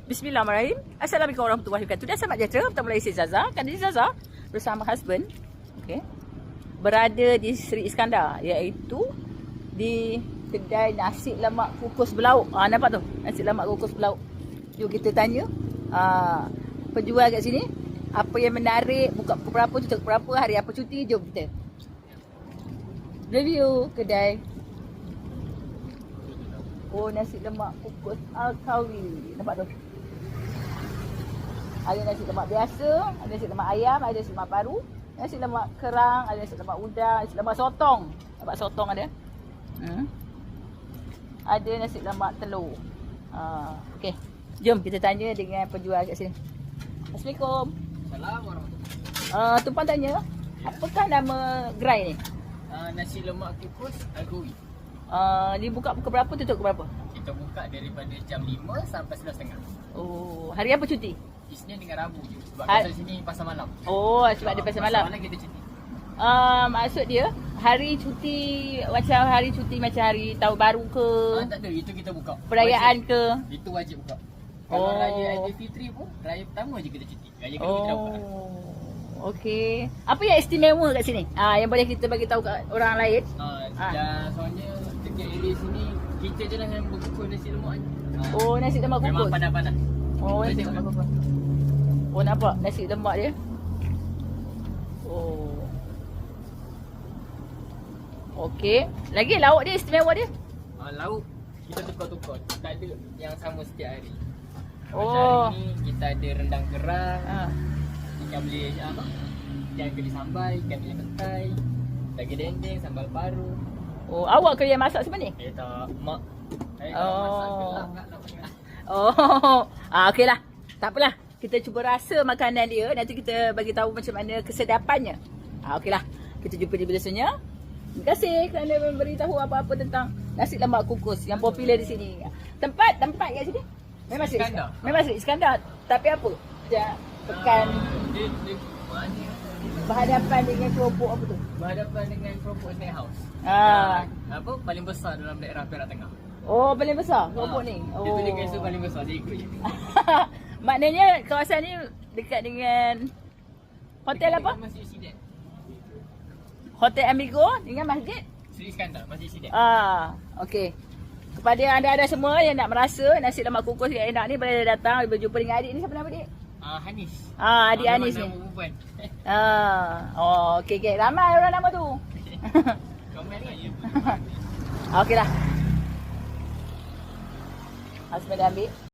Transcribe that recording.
Bismillahirrahmanirrahim. Assalamualaikum warahmatullahi wabarakatuh. Dan selamat sejahtera. Pertama lagi saya Zaza. Kali ini Zaza bersama husband, okay, berada di Seri Iskandar, iaitu di kedai nasi lemak kukus belauk. Nampak tu? Nasi lemak kukus belauk. Jom kita tanya penjual kat sini apa yang menarik, buka pukul berapa, tutup pukul berapa, hari apa cuti. Jom kita review kedai. Oh, nasi lemak kukus Al-Kawi. Nampak tu? Ada nasi lemak biasa, ada nasi lemak ayam, ada nasi lemak paru, nasi lemak kerang, ada nasi lemak udang, nasi lemak sotong. Nampak sotong ada? Ada nasi lemak telur. Okey. Jom kita tanya dengan penjual kat sini. Assalamualaikum. Assalamualaikum. Tumpang tanya, apakah nama gerai ni? Nasi lemak kukus Al-Kawi. Dia buka pukul berapa, tutup pukul berapa? Kita buka daripada jam 5 sampai 11.30. Oh, hari apa cuti? Isnin dengan Rabu je. Sebab kat sini pasar malam. Oh, sebab dia pasal malam. Pasar malam kita cuti. Maksud dia hari cuti macam hari tahun baru ke? Tak ada, itu kita buka. Perayaan wajib. ke? Itu wajib buka. Kalau raya Aidilfitri pun, raya pertama je kita cuti. Raya kedua kita dah buka. Okey. Apa yang istimewa kat sini? Yang boleh kita bagi tahu kat orang lain? Dan soalnya dekat area sini kita je lah yang berkukus nasi lemak ni. Oh, nasi lemak kukus. Memang panas-panas. Oh, nasi lemak kukus. Oh, nampak nasi lemak dia. Oh. Okey. Lagi lauk dia istimewa dia? Lauk kita tukar-tukar. Tak ada yang sama setiap hari. Oh. Macam hari ni kita ada rendang kerang. Ikan beli ikan keli sambal, ikan beli petai, daging dendeng, sambal paru. Oh, awak ke yang masak sebenarnya? Tak, mak. Masak gelap kat lah. Oh. Okeylah. Tak apalah. Kita cuba rasa makanan dia, nanti kita bagi tahu macam mana kesedapannya. Okeylah. Kita jumpa di video selanjutnya. Terima kasih kerana memberitahu apa-apa tentang nasi lemak kukus yang popular di sini. Tempat kat sini? Memang Seri Iskandar. Memang Seri Iskandar. Tapi apa? Pekan berhadapan dengan keropok apa tu? Berhadapan dengan keropok Snack House. Apa paling besar dalam daerah Perak Tengah. Oh, paling besar keropok ni. Dia tulis kat situ paling besar, saya ikut je. Maknanya kawasan ni dekat dengan hotel apa? Masjid Sidat. Hotel Amigo dengan masjid Seri Iskandar, Masjid Sidat. okey. Kepada anda-anda semua yang nak merasa nasi lemak kukus yang enak ni, boleh datang berjumpa dengan adik ni. Siapa nama dia? Hanis. Adik Hanis ni. Okey. Ramai orang nama tu. Komen kan? Okeylah. Husband dah ambil.